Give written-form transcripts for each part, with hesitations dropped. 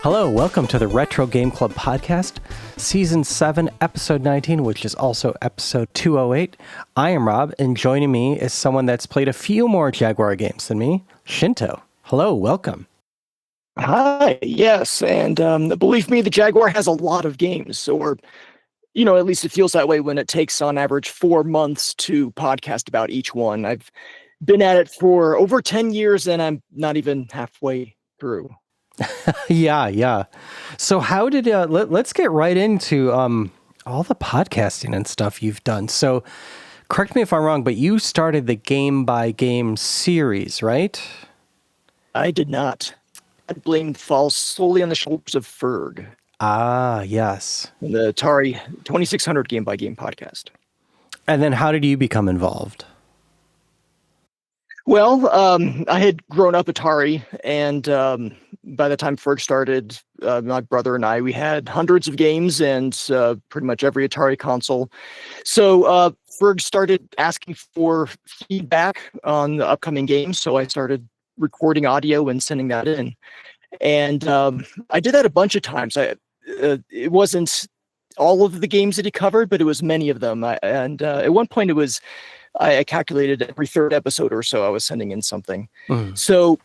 Hello, welcome to the Retro Game Club podcast, Season 7, Episode 19, which is also Episode 208. I am Rob, and joining me is someone that's played a few more Jaguar games than me, Shinto. Hello, welcome. Hi, yes, and believe me, the Jaguar has a lot of games, or, at least it feels that way when it takes on average 4 months to podcast about each one. I've been at it for over 10 years, and I'm not even halfway through. Yeah. So how did, let's get right into all the podcasting and stuff you've done. So correct me if I'm wrong, but you started the Game by Game series, right? I did not. That blame falls solely on the shoulders of Ferg. Ah, yes. The Atari 2600 Game by Game podcast. And then how did you become involved? Well, I had grown up Atari, and by the time Ferg started, my brother and I, we had hundreds of games and pretty much every Atari console. So Ferg started asking for feedback on the upcoming games, so I started recording audio and sending that in. And I did that a bunch of times. It wasn't all of the games that he covered, but it was many of them. At one point, I calculated every third episode or so I was sending in something. So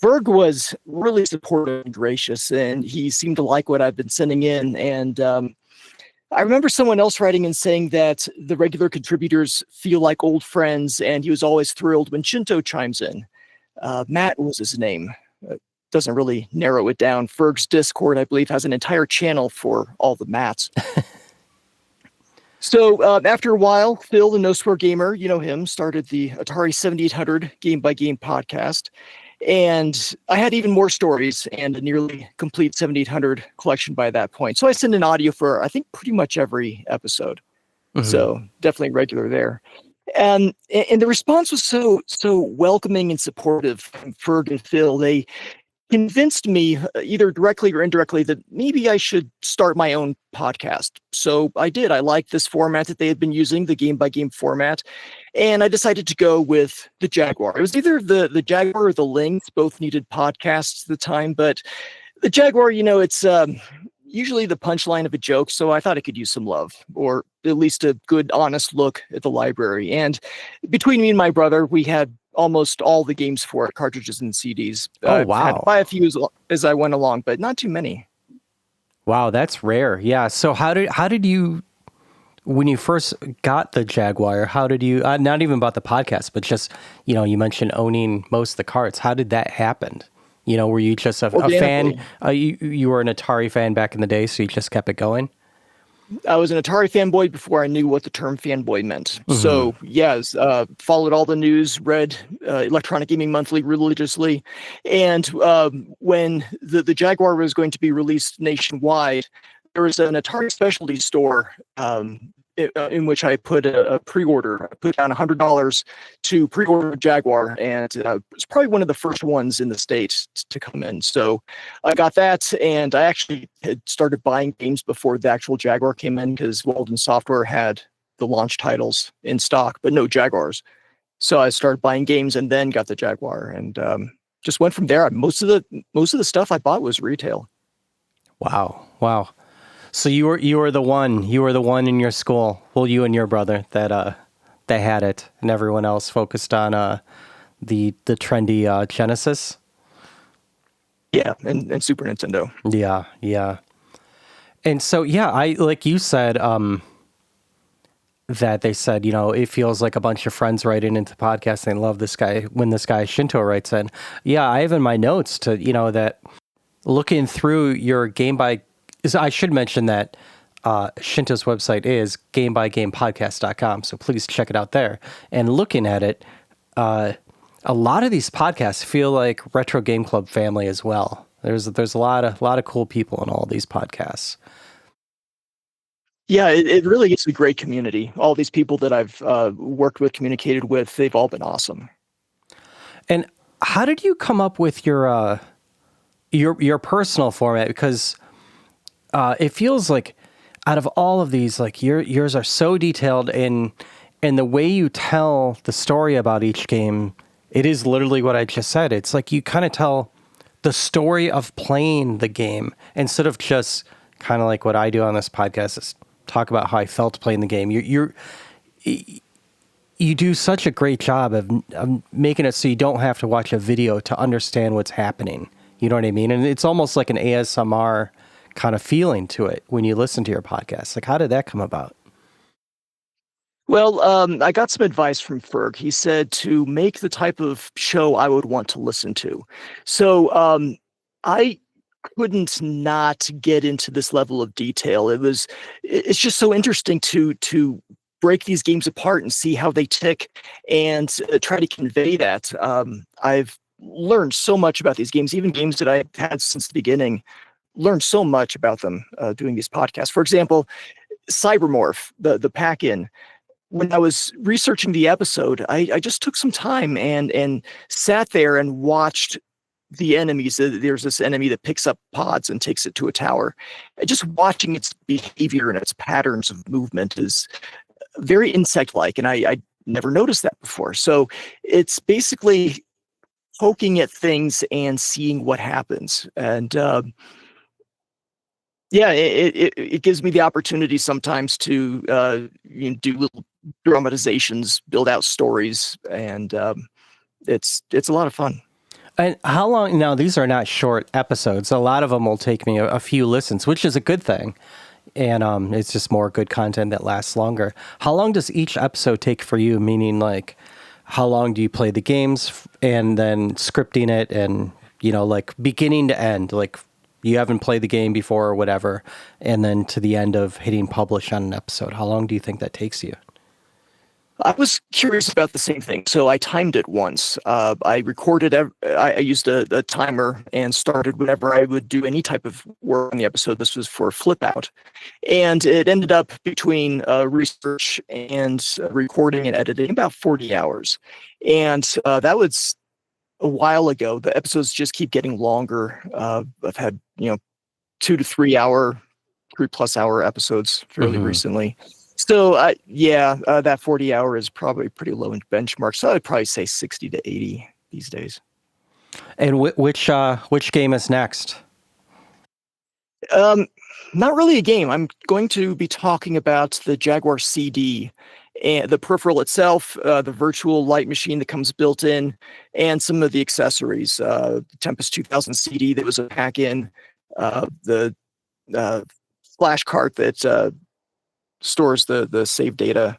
Ferg was really supportive and gracious, and he seemed to like what I've been sending in. And I remember someone else writing and saying that the regular contributors feel like old friends, and he was always thrilled when Shinto chimes in. Matt was his name. Doesn't really narrow it down. Ferg's Discord, I believe, has an entire channel for all the Matts. So after a while, Phil, the No Swear Gamer, you know him, started the Atari 7800 Game by Game podcast. And I had even more stories and a nearly complete 7800 collection by that point. So I sent in audio for, I think, pretty much every episode. So definitely regular there. And the response was so welcoming and supportive from Ferg and Phil. They convinced me, either directly or indirectly, that maybe I should start my own podcast. So I did. I liked this format that they had been using, the game by game format, and I decided to go with the Jaguar. It was either the Jaguar or the Lynx. Both needed podcasts at the time, but the Jaguar, it's usually the punchline of a joke, so I thought it could use some love, or at least a good, honest look at the library. And between me and my brother, we had almost all the games for it, cartridges and CDs. Oh, wow. I had to buy a few as I went along, but not too many. Wow, that's rare. Yeah. So how did you, when you first got the Jaguar, how did you, not even about the podcast, but just, you mentioned owning most of the carts. How did that happen? Were you just a fan? You were an Atari fan back in the day, so you just kept it going? I was an Atari fanboy before I knew what the term fanboy meant. So, yes, followed all the news, read Electronic Gaming Monthly religiously. And when the Jaguar was going to be released nationwide, there was an Atari specialty store in which I put a pre-order. I put down $100 to pre-order Jaguar, and it was probably one of the first ones in the States to come in. So I got that, and I actually had started buying games before the actual Jaguar came in, because Walden Software had the launch titles in stock, but no Jaguars. So I started buying games and then got the Jaguar, and just went from there. Most of the stuff I bought was retail. Wow. So you were the one in your school, well, you and your brother, that had it, and everyone else focused on the trendy Genesis. Yeah, and Super Nintendo. Yeah. And so I, like you said, that they said, it feels like a bunch of friends writing into podcasts. They love this guy when this guy Shinto writes in. Yeah, I have in my notes to that looking through your game by. I should mention that Shinto's website is gamebygamepodcast.com, so please check it out there. And looking at it, a lot of these podcasts feel like Retro Game Club family as well. There's a lot of cool people in all these podcasts. Yeah, it really is a great community. All these people that I've worked with, communicated with, they've all been awesome. And how did you come up with your personal format? Because it feels like out of all of these, like yours are so detailed, and the way you tell the story about each game, it is literally what I just said. It's like you kind of tell the story of playing the game instead of just kind of like what I do on this podcast is talk about how I felt playing the game. You do such a great job of making it so you don't have to watch a video to understand what's happening. You know what I mean? And it's almost like an ASMR kind of feeling to it when you listen to your podcast. Like, how did that come about? Well, I got some advice from Ferg. He said to make the type of show I would want to listen to. So I couldn't not get into this level of detail. It's just so interesting to break these games apart and see how they tick and try to convey that. I've learned so much about these games, even games that I had since the beginning. Learned so much about them doing these podcasts. For example, Cybermorph, the pack-in. When I was researching the episode, I just took some time and sat there and watched the enemies. There's this enemy that picks up pods and takes it to a tower. Just watching its behavior and its patterns of movement is very insect-like, and I never noticed that before. So it's basically poking at things and seeing what happens. And yeah, it gives me the opportunity sometimes to do little dramatizations, build out stories, and it's a lot of fun. And how long? Now, these are not short episodes. A lot of them will take me a few listens, which is a good thing. And it's just more good content that lasts longer. How long does each episode take for you? Meaning, like, how long do you play the games and then scripting it and, like beginning to end, like you haven't played the game before or whatever, and then to the end of hitting publish on an episode? How long do you think that takes you? I was curious about the same thing, so I timed it once. I recorded, I used a timer and started whenever I would do any type of work on the episode. This was for Flip Out. And it ended up between research and recording and editing about 40 hours. And that was a while ago. The episodes just keep getting longer. I've had, 2 to 3 hour, 3+ hour episodes fairly recently. So, that 40 hour is probably a pretty low benchmark. So I'd probably say 60 to 80 these days. And which game is next? Not really a game. I'm going to be talking about the Jaguar CD, and the peripheral itself, the virtual light machine that comes built in, and some of the accessories. The Tempest 2000 CD that was a pack-in, the flash cart that stores the save data.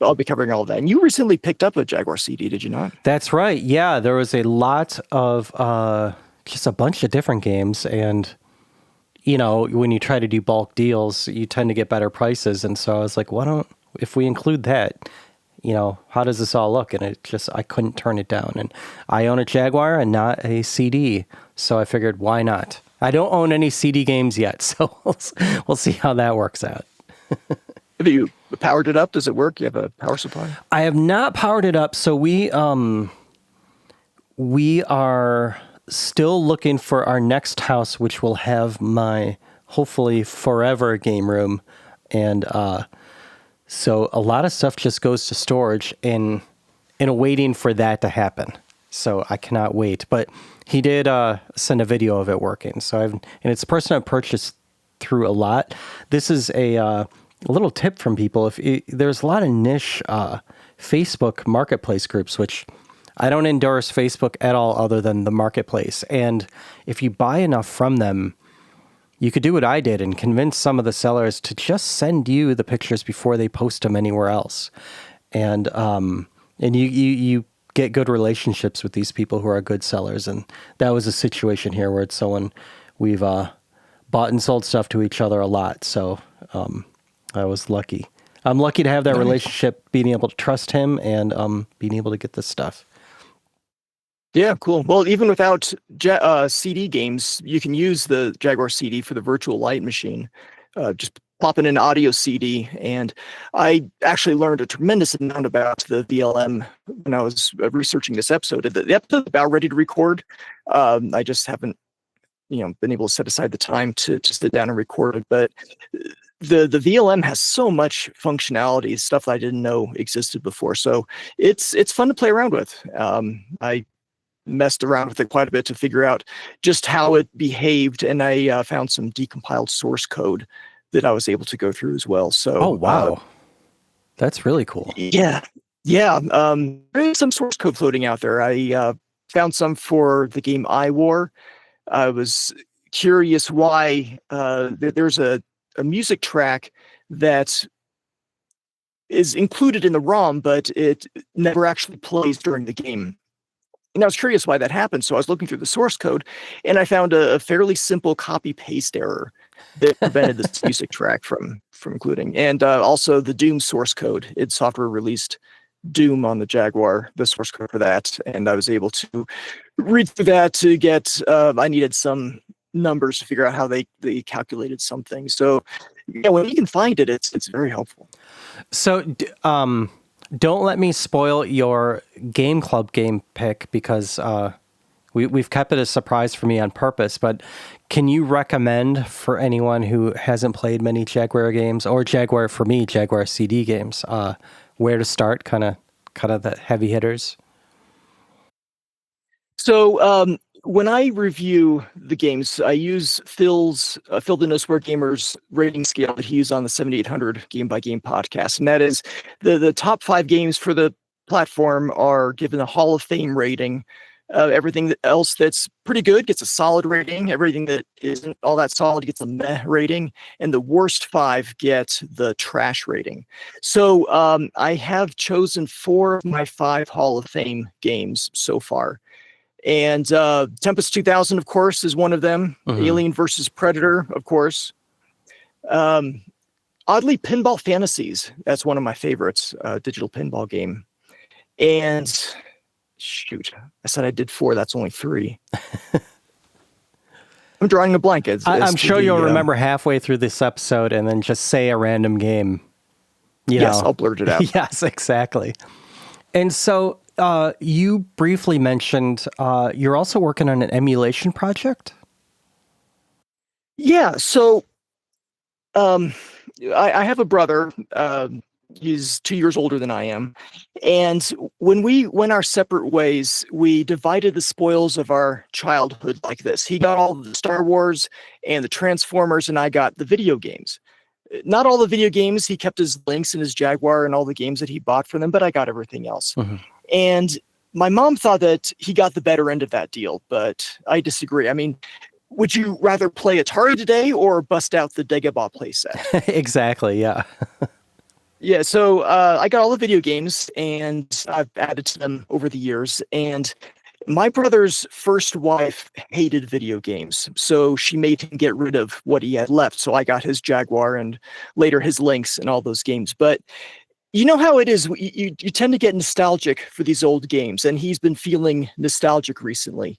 I'll be covering all of that. And you recently picked up a Jaguar CD, did you not? That's right. Yeah, there was a lot of just a bunch of different games, and when you try to do bulk deals, you tend to get better prices. And so I was like, if we include that, how does this all look? And I couldn't turn it down. And I own a Jaguar and not a CD, so I figured, why not? I don't own any CD games yet, so we'll see how that works out. Have you powered it up? Does it work? You have a power supply? I have not powered it up. So we are still looking for our next house, which will have my hopefully forever game room. And so a lot of stuff just goes to storage and waiting for that to happen. So I cannot wait. But he did send a video of it working. So and it's a person I've purchased through a lot. This is a little tip from people. There's a lot of niche Facebook marketplace groups, which I don't endorse Facebook at all other than the marketplace. And if you buy enough from them, you could do what I did and convince some of the sellers to just send you the pictures before they post them anywhere else. And you get good relationships with these people who are good sellers. And that was a situation here where it's someone we've bought and sold stuff to each other a lot. So I was lucky. I'm lucky to have that relationship, being able to trust him and being able to get this stuff. Yeah, cool. Well, even without CD games, you can use the Jaguar CD for the virtual light machine. Just plop in an audio CD. And I actually learned a tremendous amount about the VLM when I was researching this episode. The episode's about ready to record. I just haven't, been able to set aside the time to sit down and record it. But the VLM has so much functionality, stuff that I didn't know existed before. So it's fun to play around with. I messed around with it quite a bit to figure out just how it behaved, and I found some decompiled source code that I was able to go through as well. So, Oh, wow. That's really cool. Yeah. There is some source code floating out there. I found some for the game iWar. I was curious why there's a music track that is included in the ROM, but it never actually plays during the game. And I was curious why that happened. So I was looking through the source code, and I found a fairly simple copy-paste error that prevented this music track from including. And also the Doom source code. Id Software released Doom on the Jaguar, the source code for that, and I was able to read through that to get. I needed some numbers to figure out how they calculated something. So yeah, when you can find it, it's very helpful. So don't let me spoil your game club game pick, because we've kept it a surprise for me on purpose. But can you recommend for anyone who hasn't played many Jaguar games, or Jaguar CD games, where to start? Kind of the heavy hitters. So when I review the games, I use Phil the No Sport Gamer's rating scale that he used on the 7800 Game by Game podcast, and that is the top 5 games for the platform are given a Hall of Fame rating. Everything else that's pretty good gets a solid rating. Everything that isn't all that solid gets a meh rating, and the worst 5 get the trash rating. So I have chosen 4 of my 5 Hall of Fame games so far. And Tempest 2000, of course, is one of them. Mm-hmm. Alien versus Predator, of course. Oddly, Pinball Fantasies. That's one of my favorites, digital pinball game. And shoot, I said I did 4. That's only 3. I'm drawing a blank. I'm sure you'll remember halfway through this episode and then just say a random game. Yes, I'll blurt it out. Yes, exactly. And so you briefly mentioned you're also working on an emulation project? Yeah, so I have a brother. He's 2 years older than I am. And when we went our separate ways, we divided the spoils of our childhood like this. He got all the Star Wars and the Transformers, and I got the video games. Not all the video games. He kept his Lynx and his Jaguar and all the games that he bought for them, but I got everything else. Mm-hmm. And my mom thought that he got the better end of that deal, but I disagree. I mean, would you rather play Atari today or bust out the Dagobah playset? Exactly, yeah. Yeah, so I got all the video games, and I've added to them over the years. And my brother's first wife hated video games, so she made him get rid of what he had left. So I got his Jaguar and later his Lynx and all those games. But you know how it is. You tend to get nostalgic for these old games, and he's been feeling nostalgic recently.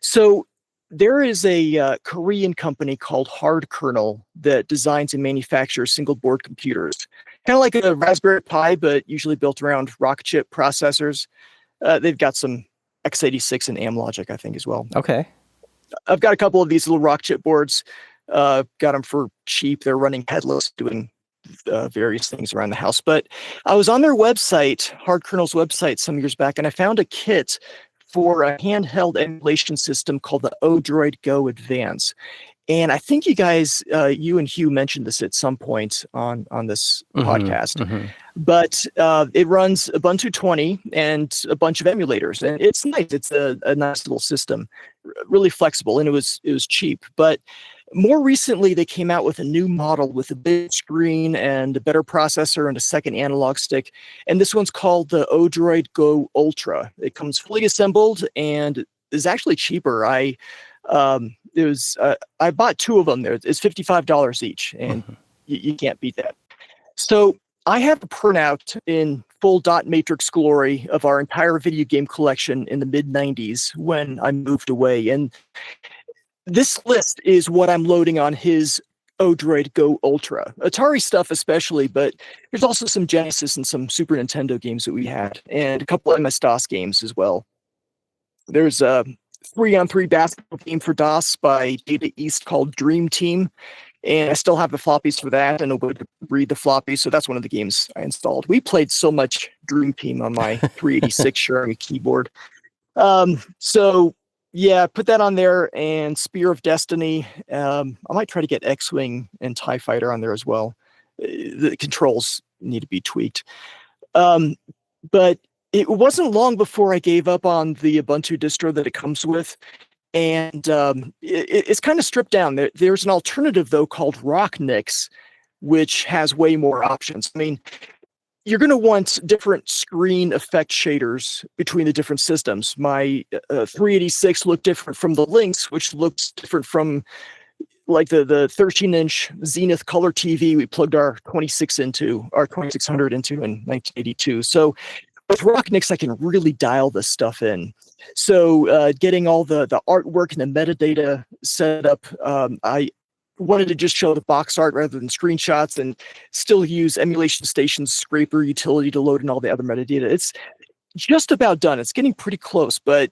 So there is a Korean company called Hard Kernel that designs and manufactures single board computers. Kind of like a Raspberry Pi, but usually built around rock chip processors. They've got some x86 and Amlogic, I think, as well. Okay. I've got a couple of these little rock chip boards. Got them for cheap. They're running headless, doing various things around the house. But I was on their website, Hard Kernel's website, some years back, and I found a kit for a handheld emulation system called the Odroid Go Advance. And I think you guys, you and Hugh mentioned this at some point on this podcast, but it runs Ubuntu 20 and a bunch of emulators, and it's nice. It's a nice little system, really flexible, and it was cheap. But more recently, they came out with a new model with a big screen and a better processor and a second analog stick. And this one's called the Odroid Go Ultra. It comes fully assembled and is actually cheaper. I bought 2 of them there. It's $55 each, and you can't beat that. So I have a printout in full dot matrix glory of our entire video game collection in the mid-90s when I moved away. And this list is what I'm loading on his Odroid Go Ultra. Atari stuff especially, but there's also some Genesis and some Super Nintendo games that we had, and a couple of MS-DOS games as well. There's a 3-on-3 basketball game for DOS by Data East called Dream Team, and I still have the floppies for that and a way to read the floppies, so that's one of the games I installed. We played so much Dream Team on my 386 sharing a keyboard. So yeah, put that on there, and Spear of Destiny. I might try to get X-Wing and TIE Fighter on there as well. The controls need to be tweaked. But it wasn't long before I gave up on the Ubuntu distro that it comes with. And it's kind of stripped down. There's an alternative, though, called Rocknix, which has way more options. I mean, you're going to want different screen effect shaders between the different systems. My 386 looked different from the Lynx, which looks different from like the 13-inch Zenith color TV we plugged our 2600 into in 1982. So with Rocknix, I can really dial this stuff in. So getting all the artwork and the metadata set up, I wanted to just show the box art rather than screenshots, and still use Emulation Station's scraper utility to load in all the other metadata. It's just about done. It's getting pretty close, but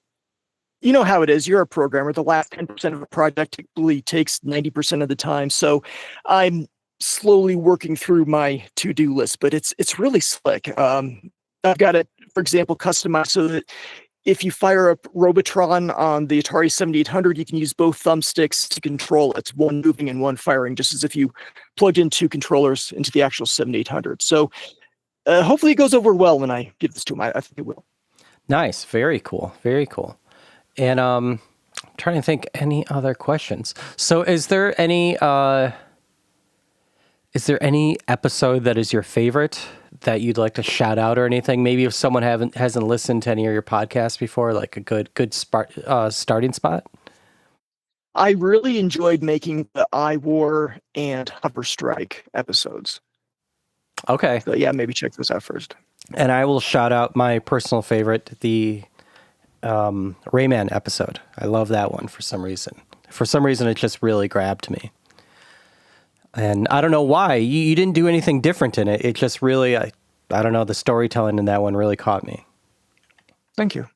you know how it is. You're a programmer. The last 10% of a project typically takes 90% of the time. So I'm slowly working through my to-do list, but it's really slick. I've got it, for example, customized so that if you fire up Robotron on the Atari 7800, you can use both thumbsticks to control it. One moving and one firing, just as if you plugged in two controllers into the actual 7800. So hopefully it goes over well when I give this to him. I think it will. Nice. Very cool. Very cool. And I'm trying to think any other questions. So is there any episode that is your favorite that you'd like to shout out or anything? Maybe if someone hasn't listened to any of your podcasts before, like a good starting spot. I really enjoyed making the iWar and Hover Strike episodes. Okay. So yeah, maybe check those out first. And I will shout out my personal favorite, the Rayman episode. I love that one for some reason. For some reason, it just really grabbed me. And I don't know why. You didn't do anything different in it. It just really, I don't know, the storytelling in that one really caught me. Thank you.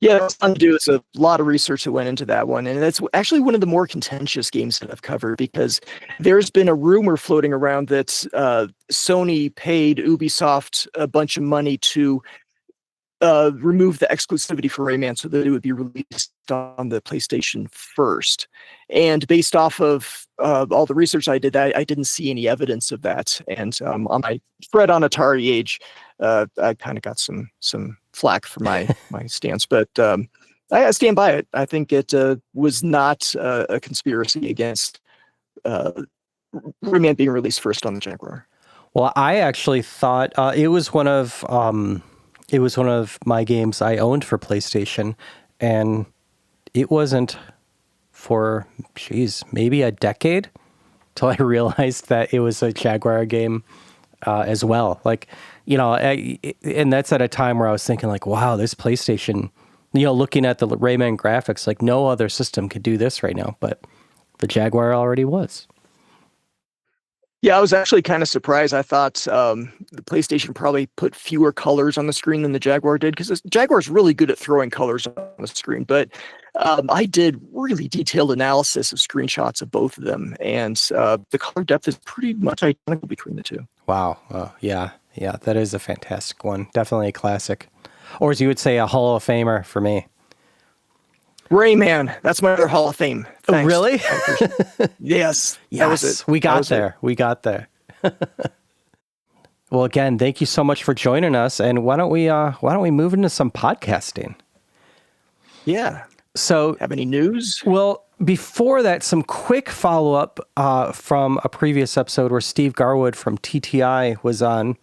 Yeah, it's fun to do. It's a lot of research that went into that one. And that's actually one of the more contentious games that I've covered, because there's been a rumor floating around that Sony paid Ubisoft a bunch of money to remove the exclusivity for Rayman so that it would be released on the PlayStation first. And based off of all the research I did, I didn't see any evidence of that. And on my thread on Atari Age, I kind of got some flack for my stance, but I stand by it. I think it was not a conspiracy against Rayman being released first on the Jaguar. Well, I actually thought it was one of my games I owned for PlayStation, and it wasn't for, maybe a decade till I realized that it was a Jaguar game as well. Like, and that's at a time where I was thinking like, wow, this PlayStation, looking at the Rayman graphics, like no other system could do this right now, but the Jaguar already was. Yeah, I was actually kind of surprised. I thought the PlayStation probably put fewer colors on the screen than the Jaguar did, because the Jaguar is really good at throwing colors on the screen. But I did really detailed analysis of screenshots of both of them, and the color depth is pretty much identical between the two. Wow. Yeah, that is a fantastic one. Definitely a classic. Or as you would say, a Hall of Famer for me. Rayman, that's my other Hall of Fame. Thanks. Oh, really? Yes. That was it. We got there. Well, again, thank you so much for joining us. And why don't we move into some podcasting? Yeah. So, have any news? Well, before that, some quick follow-up from a previous episode where Steve Garwood from TTI was on.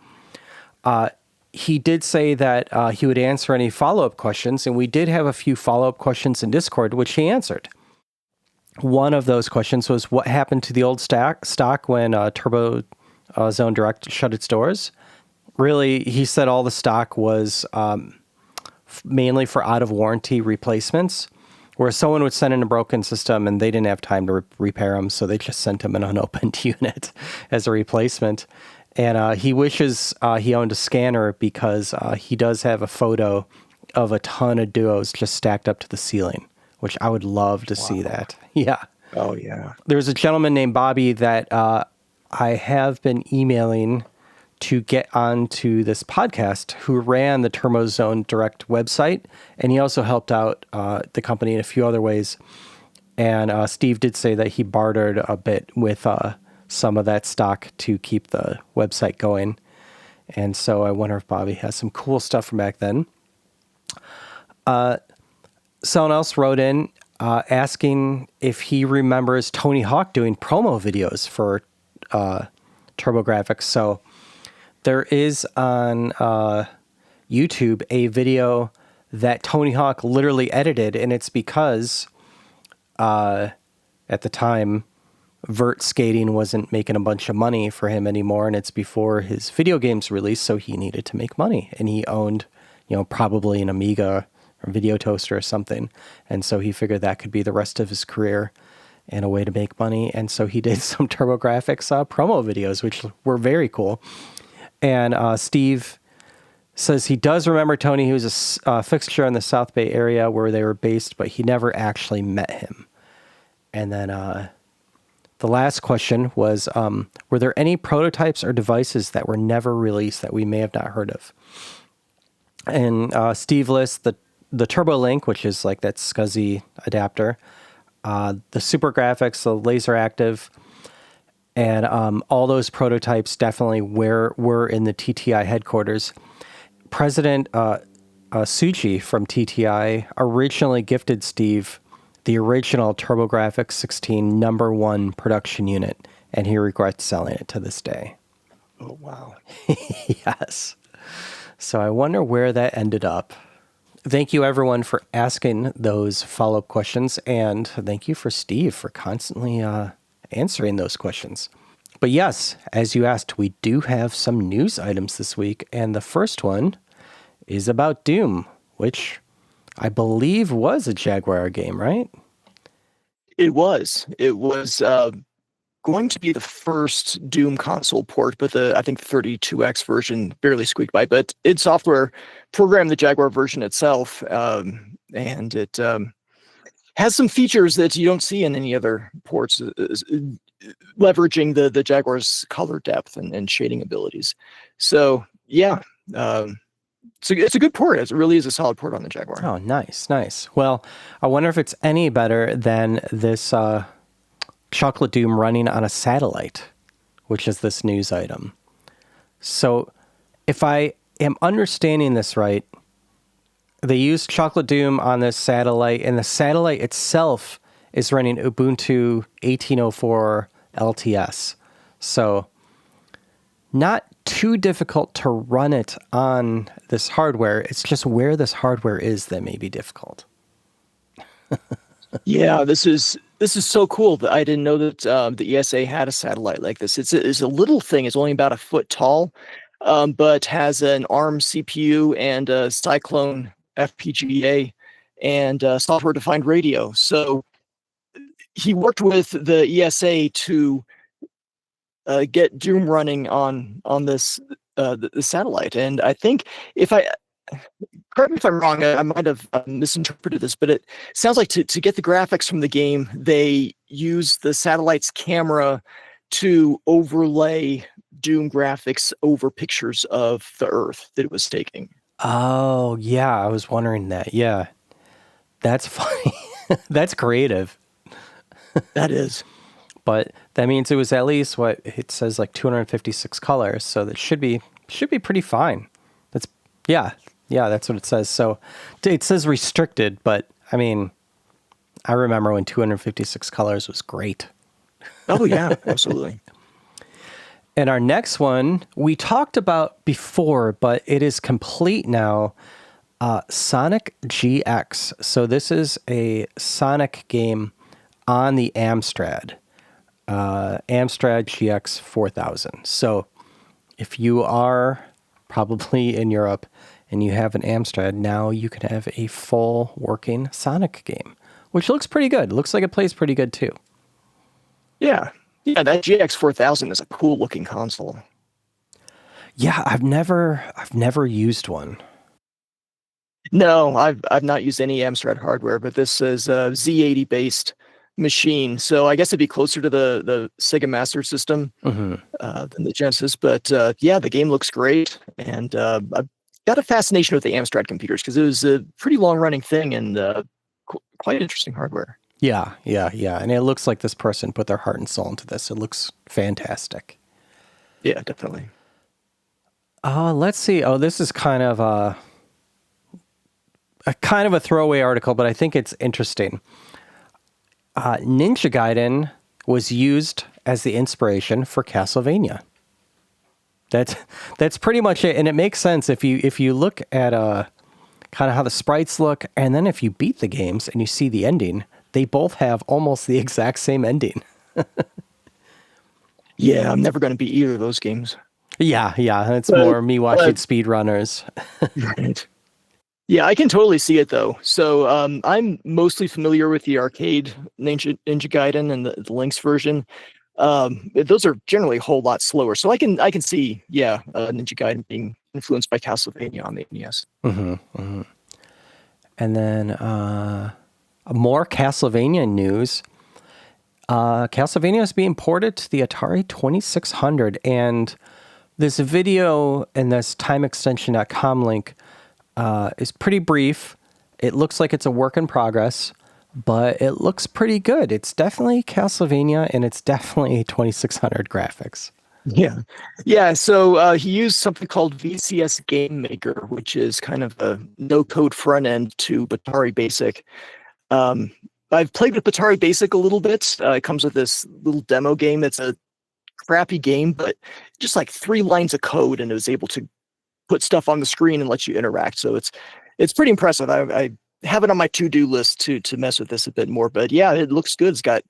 He did say that he would answer any follow-up questions, and we did have a few follow-up questions in Discord, which he answered. One of those questions was, what happened to the old stock when Turbo Zone Direct shut its doors? Really, he said all the stock was mainly for out-of-warranty replacements, where someone would send in a broken system and they didn't have time to repair them, so they just sent him an unopened unit as a replacement. And he wishes he owned a scanner, because he does have a photo of a ton of duos just stacked up to the ceiling, which I would love to see that. Yeah. Oh, yeah. There's a gentleman named Bobby that I have been emailing to get onto this podcast who ran the TurboZone Direct website, and he also helped out the company in a few other ways. And Steve did say that he bartered a bit with some of that stock to keep the website going. And so I wonder if Bobby has some cool stuff from back then. Someone else wrote in asking if he remembers Tony Hawk doing promo videos for TurboGrafx. So there is on YouTube a video that Tony Hawk literally edited, and it's because at the time, vert skating wasn't making a bunch of money for him anymore, and it's before his video games release, so he needed to make money. And he owned, probably an Amiga or Video Toaster or something, and so he figured that could be the rest of his career and a way to make money. And so he did some TurboGrafx promo videos, which were very cool. And Steve says he does remember Tony. He was a fixture in the South Bay area where they were based, but he never actually met him. And then the last question was, were there any prototypes or devices that were never released that we may have not heard of? And Steve lists the Turbo Link, which is like that SCSI adapter, the Super Graphics, the Laser Active, and all those prototypes definitely were in the TTI headquarters. President Suchi from TTI originally gifted Steve the original TurboGrafx 16 #1 production unit, and he regrets selling it to this day. Oh, wow. Yes. So I wonder where that ended up. Thank you, everyone, for asking those follow-up questions, and thank you for Steve for constantly answering those questions. But yes, as you asked, we do have some news items this week, and the first one is about Doom, which I believe was a Jaguar game, right? It was. It was going to be the first Doom console port, but I think the 32X version barely squeaked by. But id Software programmed the Jaguar version itself, and it has some features that you don't see in any other ports, leveraging the Jaguar's color depth and shading abilities. So yeah, it's a good port. It really is a solid port on the Jaguar. Oh, nice. Well, I wonder if it's any better than this Chocolate Doom running on a satellite, which is this news item. So if I am understanding this right, they used Chocolate Doom on this satellite, and the satellite itself is running Ubuntu 18.04 LTS. So not too difficult to run it on this hardware. It's just where this hardware is that may be difficult. Yeah, this is so cool that I didn't know that the ESA had a satellite like this. It's a little thing. It's only about a foot tall, but has an ARM CPU and a Cyclone FPGA and software-defined radio. So he worked with the ESA to get Doom running on this the satellite. And I think correct me if I'm wrong, I might have misinterpreted this, but it sounds like to get the graphics from the game, they use the satellite's camera to overlay Doom graphics over pictures of the Earth that it was taking. Oh, yeah, I was wondering that. Yeah, that's funny. That's creative. That is. But that means it was at least what it says, like 256 colors, so that should be pretty fine. Yeah, that's what it says. So it says restricted, but I mean, I remember when 256 colors was great. Oh yeah, absolutely. And our next one we talked about before, but it is complete now. Sonic GX. So this is a Sonic game on the Amstrad. Amstrad GX 4000. So if you are probably in Europe and you have an Amstrad, now you can have a full working Sonic game, which looks pretty good. It looks like it plays pretty good too. Yeah, that GX 4000 is a cool looking console. Yeah, I've never used one. No, I've not used any Amstrad hardware, but this is Z80 based machine, so I guess it'd be closer to the Sega Master System than the Genesis. But yeah, the game looks great, and I've got a fascination with the Amstrad computers because it was a pretty long running thing and quite interesting hardware. Yeah, and it looks like this person put their heart and soul into this. It looks fantastic. Yeah, definitely. Let's see. Oh, this is kind of a throwaway article, but I think it's interesting. Ninja Gaiden was used as the inspiration for Castlevania. That's pretty much it, and it makes sense if you look at kind of how the sprites look, and then if you beat the games and you see the ending, they both have almost the exact same ending. Yeah, I'm never going to beat either of those games. Yeah, it's more me watching speedrunners. Right. Yeah, I can totally see it though. So I'm mostly familiar with the arcade Ninja Gaiden and the Lynx version. Those are generally a whole lot slower. So I can see, Ninja Gaiden being influenced by Castlevania on the NES. And then more Castlevania news. Castlevania is being ported to the Atari 2600, and this video and this timeextension.com link is pretty brief. It looks like it's a work in progress, but it looks pretty good. It's definitely Castlevania, and it's definitely 2600 graphics. Yeah. So he used something called VCS Game Maker, which is kind of a no-code front end to Atari Basic. I've played with Atari Basic a little bit. It comes with this little demo game that's a crappy game, but just like 3 lines of code, and it was able to put stuff on the screen and let you interact. So it's pretty impressive. I have it on my to-do list to mess with this a bit more. But yeah, it looks good. It's got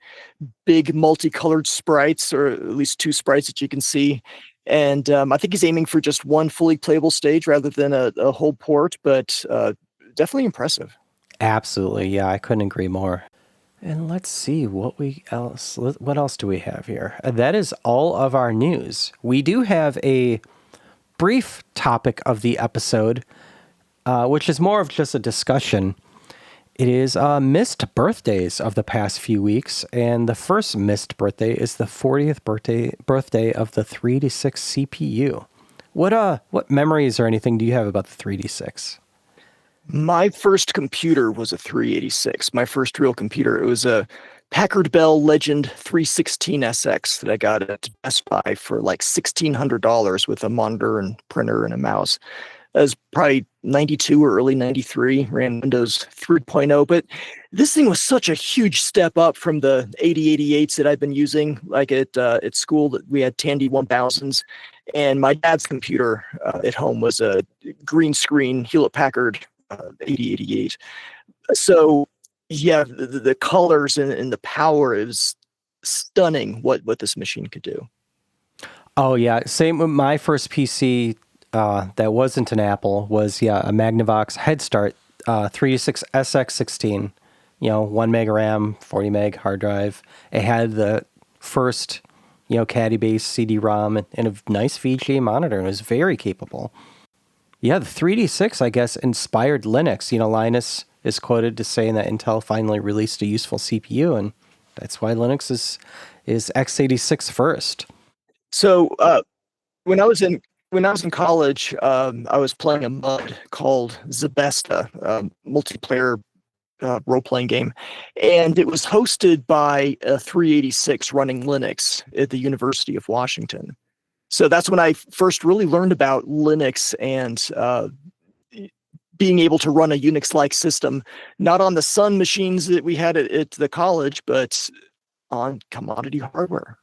big multicolored sprites, or at least 2 sprites that you can see. And I think he's aiming for just one fully playable stage rather than a whole port, but definitely impressive. Absolutely. Yeah, I couldn't agree more. And let's see what else do we have here? That is all of our news. We do have a brief topic of the episode, which is more of just a discussion. It is missed birthdays of the past few weeks, and the first missed birthday is the 40th birthday of the 386 CPU. What memories or anything do you have about the 386? My first computer was a 386. My first real computer. It was a Packard Bell Legend 316SX that I got at Best Buy for like $1,600 with a monitor and printer and a mouse. That was probably 92 or early 93, ran Windows 3.0. But this thing was such a huge step up from the 8088s that I've been using. Like at school, that we had Tandy 1000s. And my dad's computer at home was a green screen Hewlett Packard 8088. So yeah, the colors and the power is stunning what this machine could do. Oh yeah, same with my first PC that wasn't an Apple was a Magnavox Head Start 386 SX16, 1 meg RAM, 40 meg hard drive. It had the first caddy-based CD-ROM and a nice VGA monitor, and it was very capable. Yeah, the 386, I guess, inspired Linux. Linus is quoted as saying that Intel finally released a useful CPU, and that's why Linux is x86 first. So when I was in college, I was playing a MUD called Zabesta, multiplayer role-playing game, and it was hosted by a 386 running Linux at the University of Washington. So that's when I first really learned about Linux and being able to run a Unix-like system, not on the Sun machines that we had at the college, but on commodity hardware.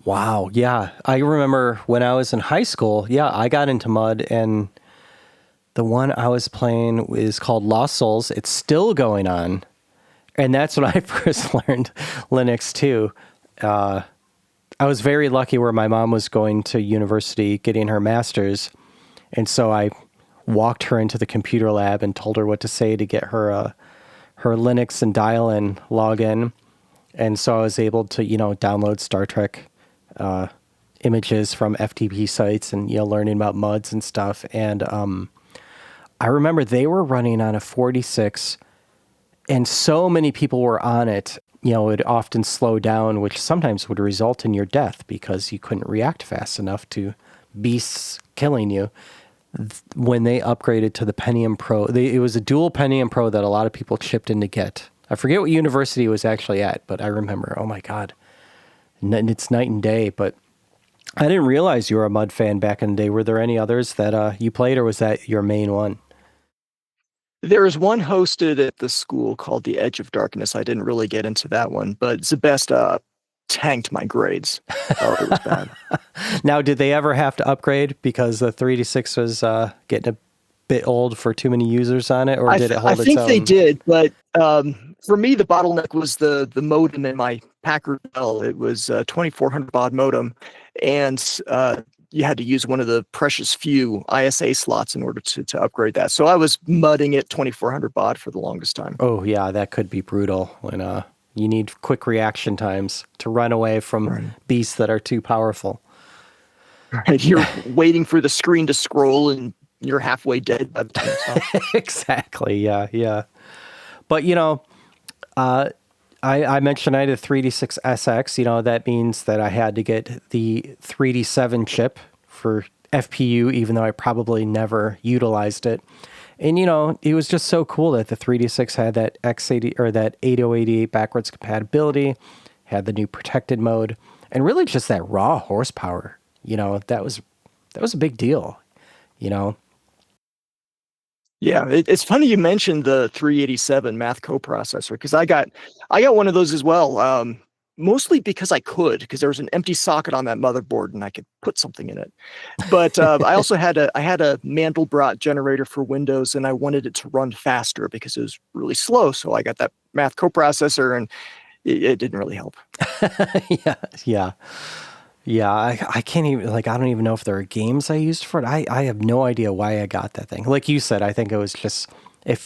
Wow. Yeah. I remember when I was in high school, I got into MUD, and the one I was playing is called Lost Souls. It's still going on. And that's when I first learned Linux too. I was very lucky where my mom was going to university getting her master's. And so I walked her into the computer lab and told her what to say to get her Linux and dial-in login. And so I was able to, download Star Trek images from FTP sites and, learning about MUDs and stuff. And I remember they were running on a 46, and so many people were on it. it would often slow down, which sometimes would result in your death because you couldn't react fast enough to beasts killing you. When they upgraded to the Pentium Pro, it was a dual Pentium Pro that a lot of people chipped in to get. I forget what university it was actually at, but I remember, oh my God, it's night and day. But I didn't realize you were a Mud fan back in the day. Were there any others that you played, or was that your main one? There is one hosted at the school called the Edge of Darkness. I didn't really get into that one, but Zebesta tanked my grades. Oh, it was bad. Now, did they ever have to upgrade because the 386 was getting a bit old for too many users on it, or did it hold its own? I think they did, but for me, the bottleneck was the modem in my Packard Bell. It was a 2400 baud modem, and you had to use one of the precious few ISA slots in order to upgrade that. So I was mudding it 2400 baud for the longest time. Oh yeah, that could be brutal when you need quick reaction times to run away from beasts that are too powerful. Right, you're waiting for the screen to scroll and you're halfway dead by the time it's up. Exactly, yeah. But I mentioned I had a 3D6 SX. That means that I had to get the 3D7 chip for FPU, even though I probably never utilized it. And, it was just so cool that the 3D6 had that X80 or that 8088 backwards compatibility, had the new protected mode, and really just that raw horsepower. That was a big deal, Yeah, it's funny you mentioned the 387 math coprocessor because I got one of those as well. Mostly because I could, because there was an empty socket on that motherboard and I could put something in it. But I also had a Mandelbrot generator for Windows, and I wanted it to run faster because it was really slow. So I got that math coprocessor, and it didn't really help. Yeah, I can't even, I don't even know if there are games I used for it. I have no idea why I got that thing. Like you said, I think it was just, it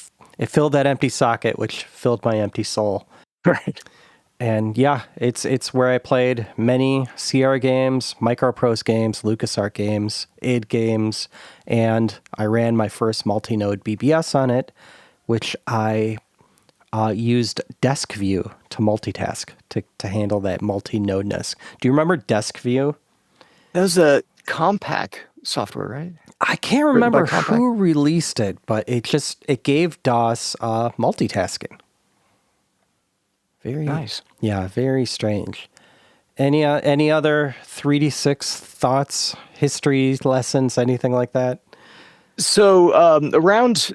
filled that empty socket, which filled my empty soul. Right. And yeah, it's where I played many Sierra games, Microprose games, LucasArts games, id games, and I ran my first multi-node BBS on it, which I used Desk View to multitask, to handle that multi-nodeness. Do you remember Desk View? That was a Compaq software, right? I can't remember who released it, but it gave DOS multitasking. Very nice. Yeah, very strange. Any other 3D6 thoughts, history lessons, anything like that? So around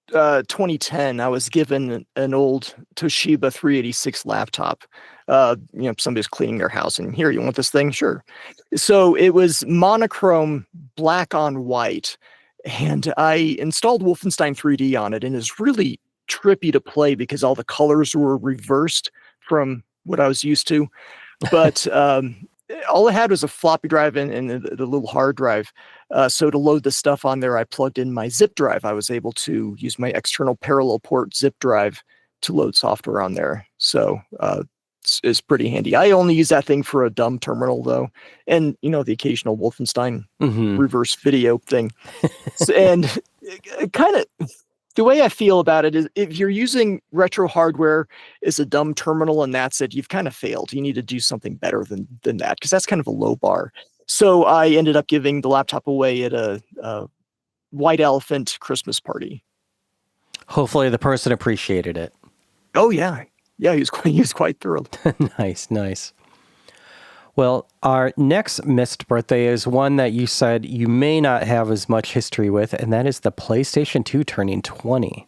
2010, I was given an old Toshiba 386 laptop. Somebody's cleaning their house, and here, you want this thing? Sure. So it was monochrome black on white, and I installed Wolfenstein 3D on it, and it's really trippy to play because all the colors were reversed from what I was used to. But all I had was a floppy drive and the little hard drive. So to load the stuff on there, I plugged in my zip drive. I was able to use my external parallel port zip drive to load software on there. So it's pretty handy. I only use that thing for a dumb terminal, though, and the occasional Wolfenstein reverse video thing. And kind of the way I feel about it is, if you're using retro hardware as a dumb terminal and that's it, you've kind of failed. You need to do something better than that, because that's kind of a low bar. So I ended up giving the laptop away at a White Elephant Christmas party. Hopefully the person appreciated it. Oh yeah. Yeah, he was quite thrilled. Nice. Well, our next missed birthday is one that you said you may not have as much history with, and that is the PlayStation 2 turning 20.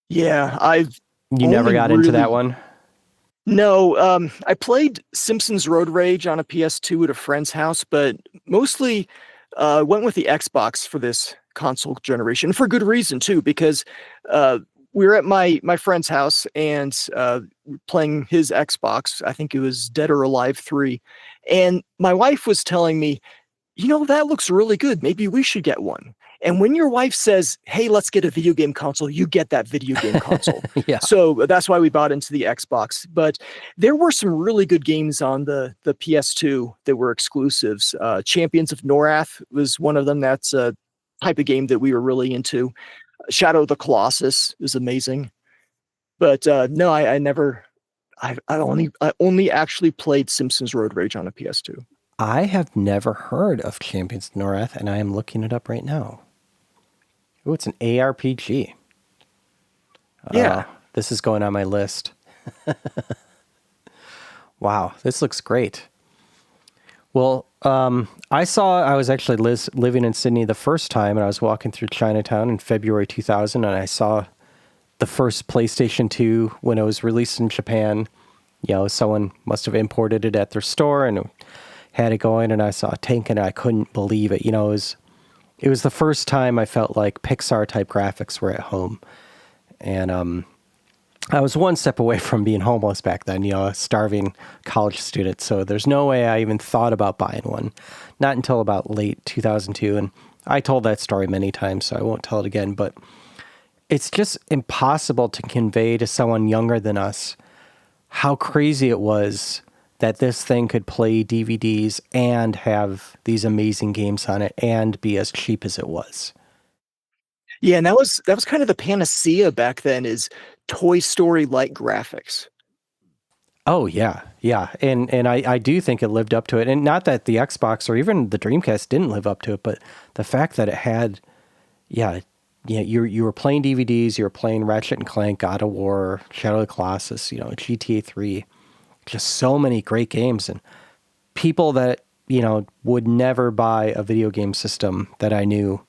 Yeah, You never got into that one? No, I played Simpsons Road Rage on a PS2 at a friend's house, but mostly went with the Xbox for this console generation, for good reason too, because we were at my friend's house and playing his Xbox. I think it was Dead or Alive 3. And my wife was telling me, that looks really good. Maybe we should get one. And when your wife says, hey, let's get a video game console, you get that video game console. Yeah. So that's why we bought into the Xbox. But there were some really good games on the PS2 that were exclusives. Champions of Norath was one of them. That's a type of game that we were really into. Shadow of the Colossus is amazing. But no, I never. I only actually played Simpsons Road Rage on a PS2. I have never heard of Champions of the North, and I am looking it up right now. Oh, it's an ARPG. Yeah. This is going on my list. Wow, this looks great. Well, I was actually living in Sydney the first time, and I was walking through Chinatown in February 2000, and I saw the first PlayStation 2 when it was released in Japan. You know, someone must have imported it at their store and had it going, and I saw a tank, and I couldn't believe it. You know, it was the first time I felt like Pixar type graphics were at home, and I was one step away from being homeless back then, you know, a starving college student. So there's no way I even thought about buying one. Not until about late 2002. And I told that story many times, so I won't tell it again. But it's just impossible to convey to someone younger than us how crazy it was that this thing could play DVDs and have these amazing games on it and be as cheap as it was. Yeah, and that was kind of the panacea back then, is Toy Story like graphics. Oh yeah, yeah, and I do think it lived up to it, and not that the Xbox or even the Dreamcast didn't live up to it, but the fact that it had, yeah, you were playing DVDs, you were playing Ratchet and Clank, God of War, Shadow of the Colossus, you know, GTA 3, just so many great games, and people that would never buy a video game system that I knew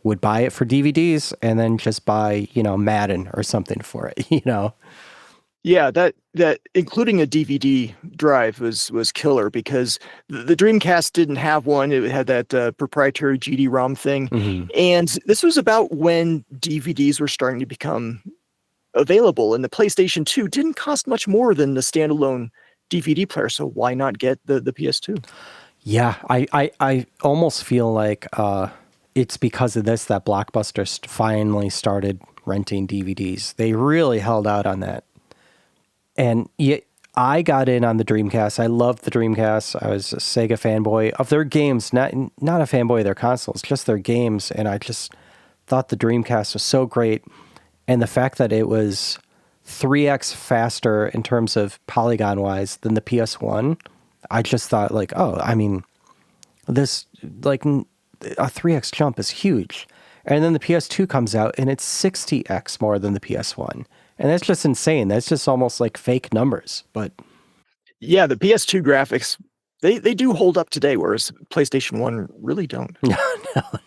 would buy it for DVDs and then just buy Madden or something for it, Yeah, that including a DVD drive was killer, because the Dreamcast didn't have one. It had that proprietary GD-ROM thing, Mm-hmm. and this was about when DVDs were starting to become available, and the PlayStation 2 didn't cost much more than the standalone DVD player, so why not get the PS2? Yeah, I almost feel like it's because of this that Blockbuster finally started renting DVDs. They really held out on that. And yet I got in on the Dreamcast. I loved the Dreamcast. I was a Sega fanboy of their games, not a fanboy of their consoles, just their games. And I just thought the Dreamcast was so great. And the fact that it was 3x faster in terms of polygon wise than the PS1, I just thought like, oh, I mean, this like a 3x jump is huge. And then the PS2 comes out and it's 60x more than the PS1. And that's just insane. That's just almost like fake numbers. But Yeah, the PS2 graphics, they do hold up today, whereas PlayStation 1 really don't.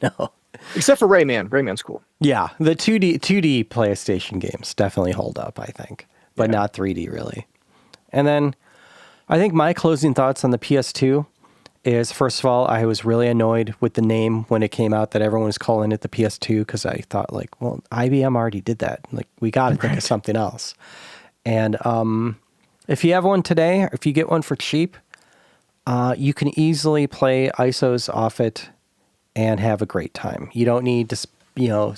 no. Except for Rayman. Rayman's cool. Yeah, the 2D PlayStation games definitely hold up, I think, but Yeah. not 3D really. And then I think my closing thoughts on the PS2 is, first of all, I was really annoyed with the name when it came out that everyone was calling it the PS2, because I thought like, well, IBM already did that. Like, we got to think of something else. And if you have one today, if you get one for cheap, you can easily play ISOs off it and have a great time. You don't need to,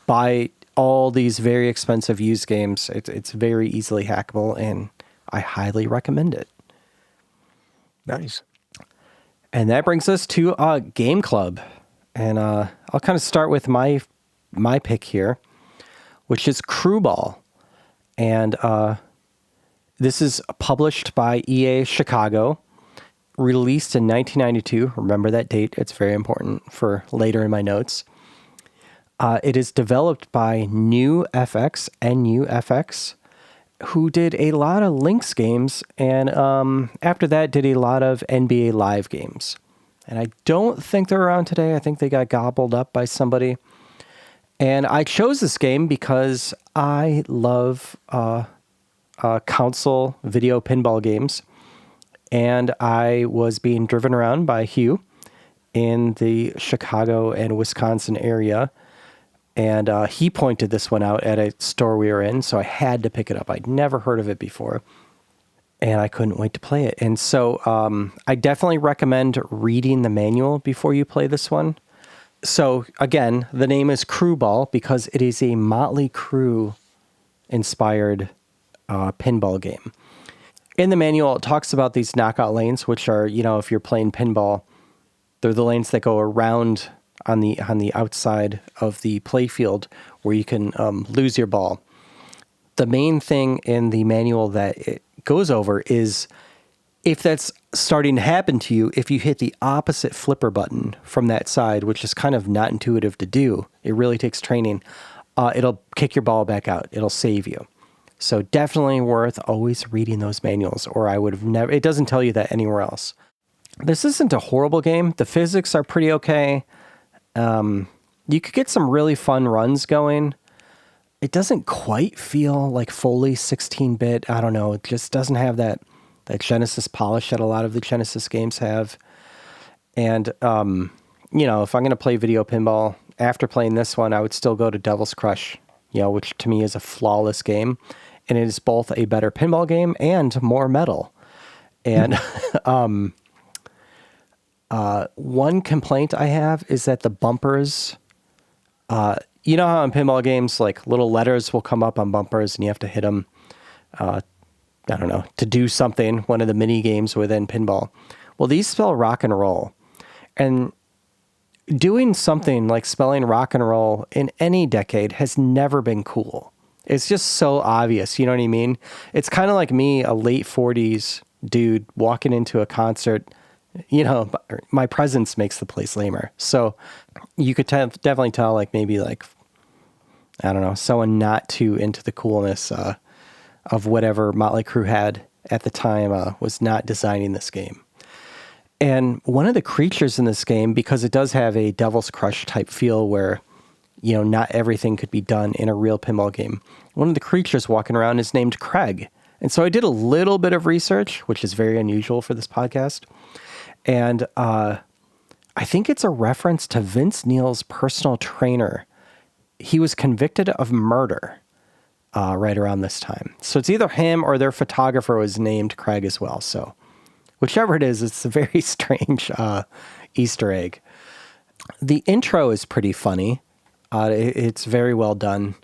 buy all these very expensive used games. It's very easily hackable, and I highly recommend it. Nice. And that brings us to Game Club. And I'll kind of start with my pick here, which is Crüe Ball. And this is published by EA Chicago, released in 1992. Remember that date. It's very important for later in my notes. It is developed by NuFX, NuFX, who did a lot of Lynx games, and after that did a lot of NBA Live games. And I don't think they're around today. I think they got gobbled up by somebody. And I chose this game because I love console video pinball games. And I was being driven around by Hugh in the Chicago and Wisconsin area. And he pointed this one out at a store we were in, so I had to pick it up. I'd never heard of it before, and I couldn't wait to play it. And so I definitely recommend reading the manual before you play this one. So again, the name is Crüe Ball because it is a Motley Crue inspired pinball game. In the manual, it talks about these knockout lanes, which are, if you're playing pinball, they're the lanes that go around on the outside of the play field where you can lose your ball. the main thing in the manual that it goes over is if that's starting to happen to you, if you hit the opposite flipper button from that side, which is kind of not intuitive to do, it really takes training, it'll kick your ball back out. It'll save you. So definitely worth always reading those manuals, or I would have never, it doesn't tell you that anywhere else. This isn't a horrible game. The physics are pretty okay. You could get some really fun runs going. It doesn't quite feel like fully 16-bit. I don't know. It just doesn't have that Genesis polish that a lot of the Genesis games have. And, if I'm going to play video pinball, after playing this one, I would still go to Devil's Crush, which to me is a flawless game. And it is both a better pinball game and more metal. And one complaint I have is that the bumpers... you know how in pinball games, like little letters will come up on bumpers and you have to hit them, to do something, one of the mini games within pinball. Well, these spell rock and roll. And doing something like spelling rock and roll in any decade has never been cool. It's just so obvious. You know what I mean? It's kind of like me, a late 40s dude walking into a concert. My presence makes the place lamer. So you could definitely tell, like, maybe like, I don't know, someone not too into the coolness of whatever Motley Crue had at the time was not designing this game. And one of the creatures in this game, because it does have a Devil's Crush type feel where, not everything could be done in a real pinball game. One of the creatures walking around is named Craig. And so I did a little bit of research, which is very unusual for this podcast. And I think it's a reference to Vince Neil's personal trainer. He was convicted of murder right around this time. So it's either him or their photographer was named Craig as well. So whichever it is, it's a very strange Easter egg. The intro is pretty funny. It's very well done.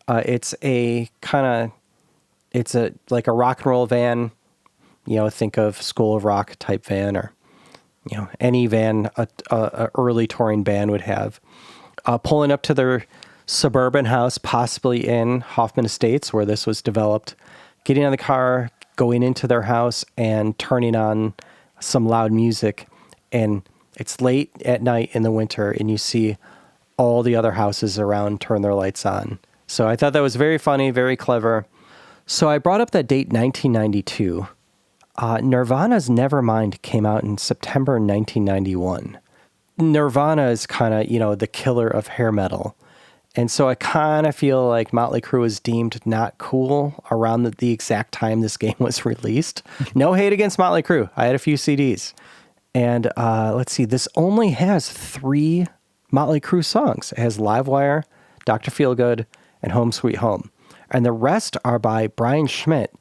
It's like a rock and roll van. Think of School of Rock type van, or any van a early touring band would have, pulling up to their suburban house, possibly in Hoffman Estates, where this was developed, getting out of the car, going into their house, and turning on some loud music. And it's late at night in the winter, and you see all the other houses around turn their lights on. So I thought that was very funny, very clever. So I brought up that date, 1992. Nirvana's Nevermind came out in September 1991. Nirvana is kind of, the killer of hair metal. And so I kind of feel like Motley Crue was deemed not cool around the exact time this game was released. No hate against Motley Crue. I had a few CDs. And let's see, this only has 3 Motley Crue songs. It has Livewire, Dr. Feelgood, and Home Sweet Home. And the rest are by Brian Schmidt,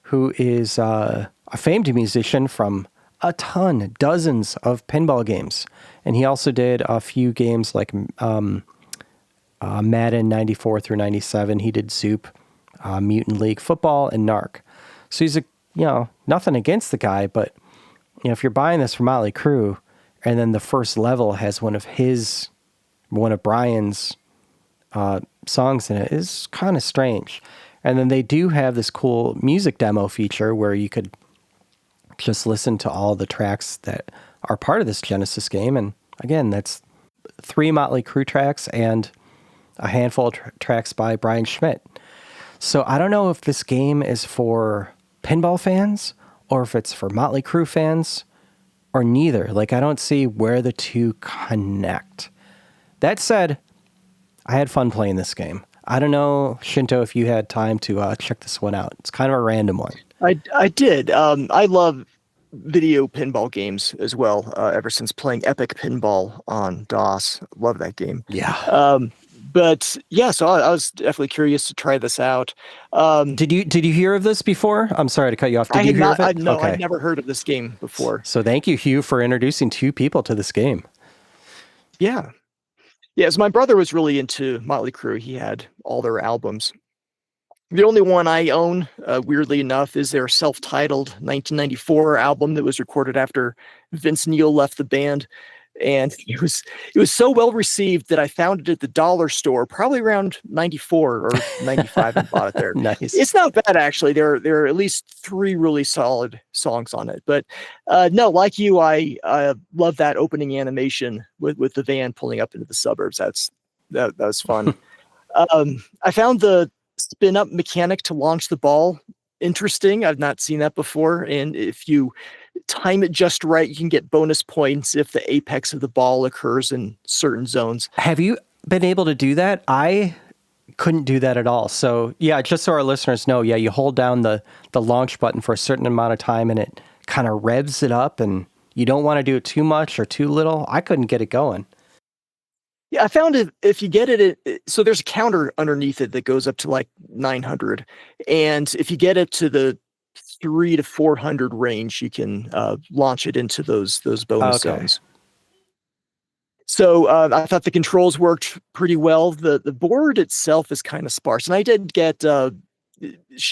who is a famed musician from dozens of pinball games. And he also did a few games like Madden 94 through 97. He did Zoop, Mutant League Football, and Narc. So he's nothing against the guy, but if you're buying this from Motley Crue, and then the first level has one of Brian's songs in it, is kind of strange. And then they do have this cool music demo feature where you could just listen to all the tracks that are part of this Genesis game. And again, that's 3 Motley Crue tracks and a handful of tracks by Brian Schmidt. So I don't know if this game is for pinball fans or if it's for Motley Crue fans or neither. Like, I don't see where the two connect. That said, I had fun playing this game. I don't know, Shinto, if you had time to check this one out. It's kind of a random one. I did. I love video pinball games as well, ever since playing Epic Pinball on DOS. Love that game. Yeah. But yeah, so I was definitely curious to try this out. Did you hear of this before? I'm sorry to cut you off. Did you hear of it? No, okay. I'd never heard of this game before. So thank you, Hugh, for introducing 2 people to this game. Yeah. Yeah, so my brother was really into Motley Crue. He had all their albums. The only one I own, weirdly enough, is their self-titled 1994 album that was recorded after Vince Neil left the band. and it was so well received that I found it at the dollar store, probably around 94 or 95, and bought it there. Nice. It's not bad, actually. There are at least 3 really solid songs on it. But no, like you, I love that opening animation with the van pulling up into the suburbs. That was fun. I found the spin up mechanic to launch the ball interesting. I've not seen that before. And if you time it just right, you can get bonus points if the apex of the ball occurs in certain zones. Have you been able to do that? I couldn't do that at all. So yeah, just so our listeners know, yeah, you hold down the launch button for a certain amount of time and it kind of revs it up, and you don't want to do it too much or too little. I couldn't get it going. Yeah, I found if you get so there's a counter underneath it that goes up to like 900. And if you get it to the 300 to 400 range, you can launch it into those bonus zones. So I thought the controls worked pretty well. The board itself is kind of sparse, and I did get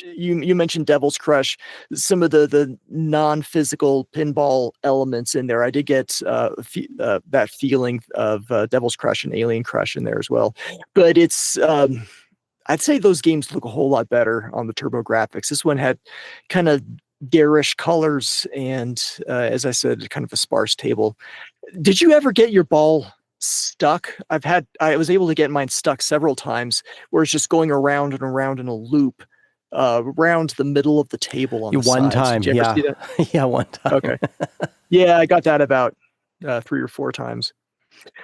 you mentioned Devil's Crush, some of the non-physical pinball elements in there. I did get that feeling of Devil's Crush and Alien Crush in there as well. But it's I'd say those games look a whole lot better on the TurboGrafx. This one had kind of garish colors and, as I said, kind of a sparse table. Did you ever get your ball stuck? I was able to get mine stuck several times, where it's just going around and around in a loop around the middle of the table on the one sides. time. Did you ever see that? Yeah, one time. Okay. Yeah, I got that about 3 or 4 times.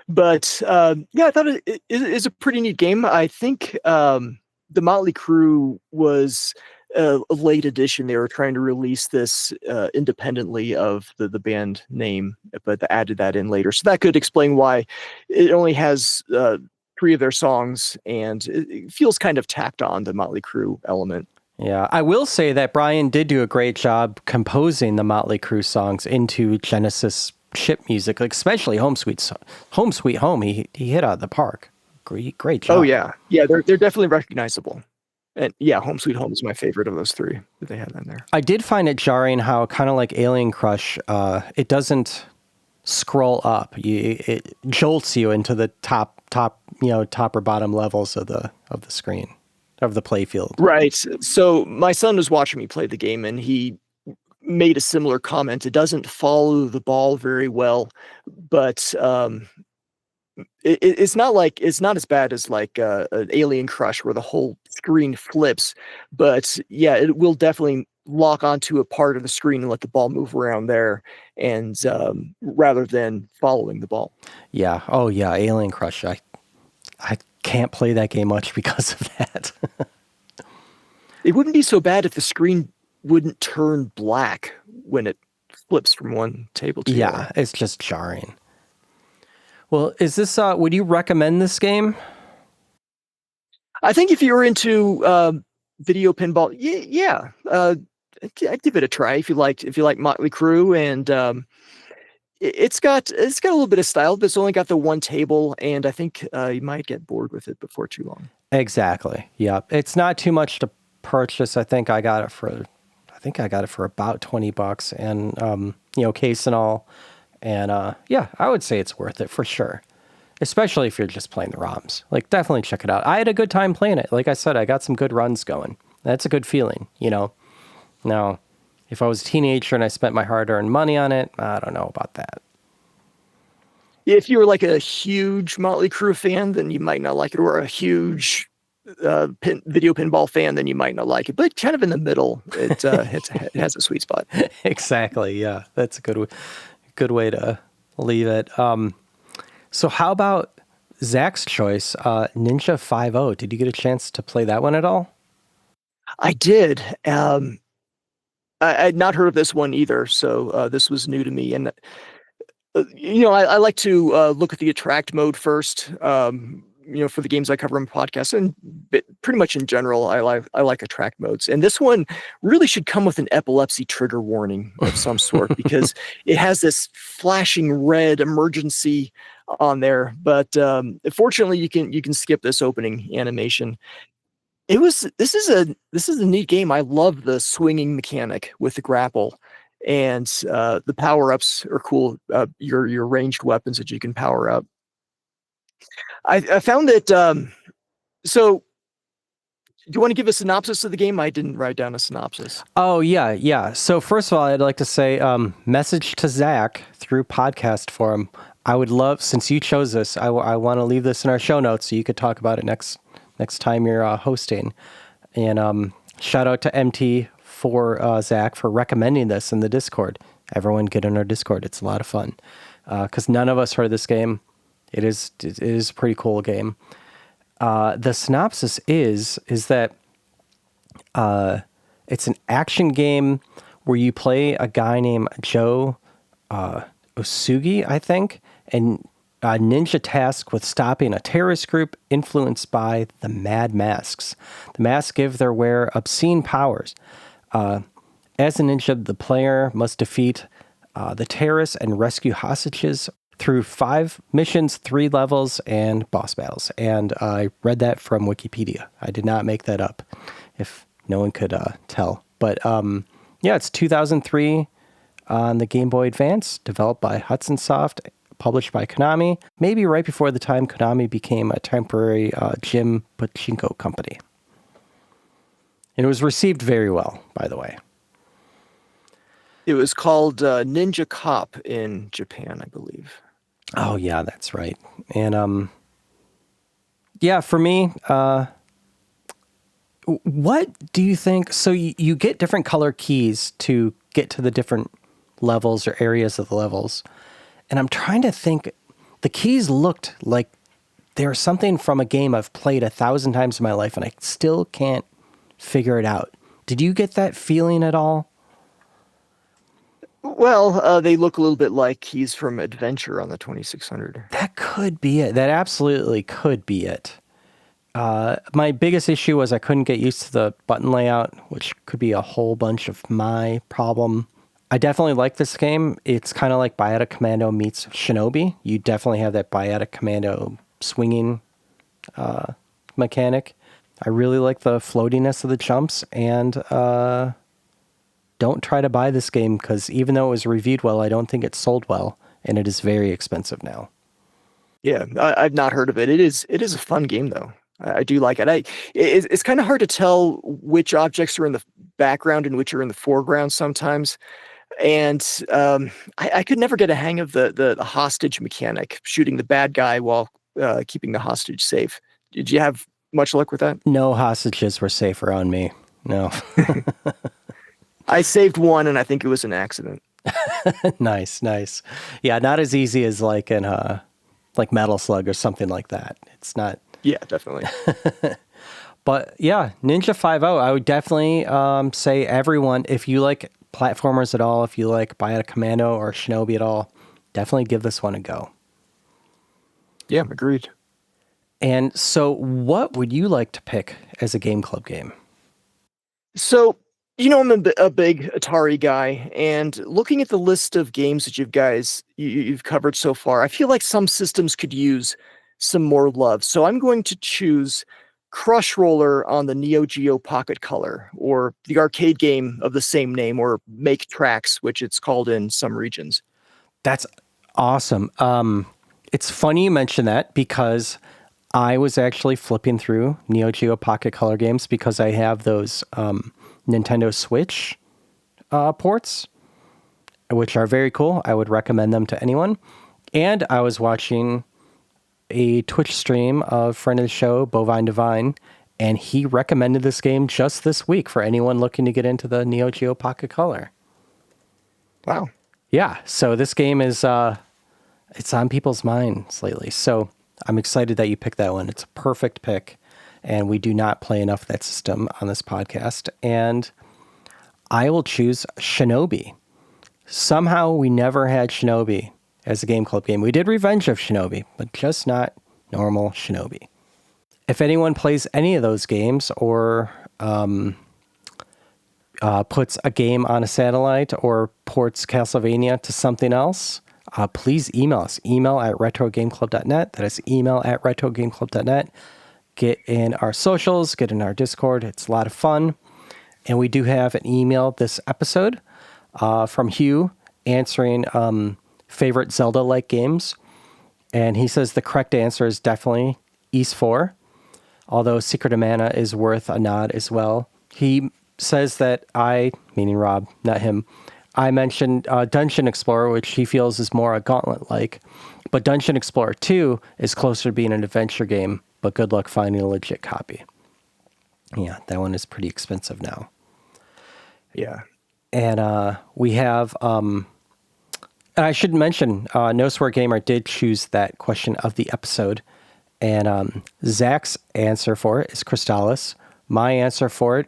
But yeah, I thought it is a pretty neat game. I think the Motley Crue was a late edition. They were trying to release this independently of the band name, but they added that in later. So that could explain why it only has 3 of their songs, and it feels kind of tacked on, the Motley Crue element. Yeah, I will say that Brian did do a great job composing the Motley Crue songs into Genesis chip music, like especially Home Sweet Home. He hit out of the park. Great job. Oh yeah, they're definitely recognizable. And yeah, Home Sweet Home is my favorite of those 3 that they had in there. I did find it jarring how, kind of like Alien Crush, it doesn't scroll up. It jolts you into the top or bottom levels of the screen, of the playfield. Right. So my son was watching me play the game, and he made a similar comment. It doesn't follow the ball very well, but it's not as bad as like an Alien Crush where the whole screen flips. But yeah, it will definitely lock onto a part of the screen and let the ball move around there, and rather than following the ball. Yeah. Oh yeah, Alien Crush. I can't play that game much because of that. It wouldn't be so bad if the screen wouldn't turn black when it flips from one table to the other. Yeah, it's just jarring. Well, is this, would you recommend this game? I think if you're into video pinball, yeah, I'd give it a try if you like Motley Crue, and it's got a little bit of style, but it's only got the one table, and I think you might get bored with it before too long. Exactly. Yeah, it's not too much to purchase. I think I got it for about $20, and case and all. And yeah, I would say it's worth it for sure, especially if you're just playing the ROMs. Like, definitely check it out. I had a good time playing it. Like I said, I got some good runs going. That's a good feeling, Now, if I was a teenager and I spent my hard-earned money on it, I don't know about that. If you were like a huge Motley Crue fan, then you might not like it, or a huge video pinball fan, then you might not like it. But kind of in the middle, it has a sweet spot. Exactly. Yeah, that's a good way to leave it. So how about Zach's choice, Ninja 5.0? Did you get a chance to play that one at all? I did. I had not heard of this one either, so this was new to me. And I like to look at the attract mode first. For the games I cover on podcast, and pretty much in general, I like attract modes. And this one really should come with an epilepsy trigger warning of some sort, because it has this flashing red emergency on there. But fortunately, you can skip this opening animation. This is a neat game. I love the swinging mechanic with the grapple, and the power-ups are cool. Your ranged weapons that you can power up. I found that. So, do you want to give a synopsis of the game? I didn't write down a synopsis. Oh, yeah. So first of all, I'd like to say message to Zach through podcast forum. I would love, since you chose this, I want to leave this in our show notes so you could talk about it next time you're hosting. And shout out to MT for Zach for recommending this in the Discord. Everyone get in our Discord. It's a lot of fun because none of us heard of this game. It is a pretty cool game. The synopsis is that it's an action game where you play a guy named Joe Osugi, I think, and a ninja tasked with stopping a terrorist group influenced by the Mad Masks. The masks give their wearer obscene powers. As a ninja, the player must defeat the terrorists and rescue hostages through 5 missions, 3 levels, and boss battles. And I read that from Wikipedia. I did not make that up, if no one could tell. But yeah, it's 2003 on the Game Boy Advance, developed by Hudson Soft, published by Konami, maybe right before the time Konami became a temporary Jim Pachinko company. And it was received very well, by the way. It was called Ninja Cop in Japan, I believe. Oh, yeah, that's right. And yeah, for me, what do you think? So you get different color keys to get to the different levels or areas of the levels. And I'm trying to think, the keys looked like they're something from a game I've played 1,000 times in my life, and I still can't figure it out. Did you get that feeling at all? Well, they look a little bit like keys from Adventure on the 2600. That could be it. That absolutely could be it. My biggest issue was I couldn't get used to the button layout, which could be a whole bunch of my problem. I definitely like this game. It's kind of like Biotic Commando meets Shinobi. You definitely have that Biotic Commando swinging mechanic. I really like the floatiness of the jumps, and don't try to buy this game because even though it was reviewed well, I don't think it sold well, and it is very expensive now. Yeah, I've not heard of it. It is a fun game though. I do like it. It's kind of hard to tell which objects are in the background and which are in the foreground sometimes. And I could never get a hang of the hostage mechanic, shooting the bad guy while keeping the hostage safe. Did you have much luck with that? No hostages were safe around me. No. I saved one, and I think it was an accident. Nice. Yeah, not as easy as like in like Metal Slug or something like that. It's not. Yeah, definitely. But yeah, Ninja 5.0, I would definitely say everyone, if you like platformers at all, if you like Biotic Commando or Shinobi at all, definitely give this one a go. Yeah, agreed. And so what would you like to pick as a game club game? So, I'm a big Atari guy, and looking at the list of games that you've covered so far, I feel like some systems could use some more love. So I'm going to choose Crush Roller on the Neo Geo Pocket Color, or the arcade game of the same name, or Make Tracks, which it's called in some regions. That's awesome. It's funny you mention that because I was actually flipping through Neo Geo Pocket Color games because I have those Nintendo Switch ports, which are very cool. I would recommend them to anyone. And I was watching a Twitch stream of friend of the show, Bovine Divine, and he recommended this game just this week for anyone looking to get into the Neo Geo Pocket Color. Wow. Yeah, so this game is it's on people's minds lately. So I'm excited that you picked that one. It's a perfect pick, and we do not play enough of that system on this podcast. And I will choose Shinobi. Somehow we never had Shinobi as a game club game. We did Revenge of Shinobi, but just not normal Shinobi. If anyone plays any of those games or puts a game on a satellite or ports Castlevania to something else, please email us. Email at retrogameclub.net. That is email at retrogameclub.net. Get in our socials, get in our Discord. It's a lot of fun. And we do have an email this episode. from Hugh answering favorite Zelda-like games. And he says the correct answer is definitely Ys 4, although Secret of Mana is worth a nod as well. He says that I, meaning Rob, not him, I mentioned Dungeon Explorer, which he feels is more a Gauntlet-like. But Dungeon Explorer 2 is closer to being an adventure game, but good luck finding a legit copy. Yeah, that one is pretty expensive now. Yeah. And we have, and I should mention, No Swear Gamer did choose that question of the episode. And Zach's answer for it is Crystallis. My answer for it,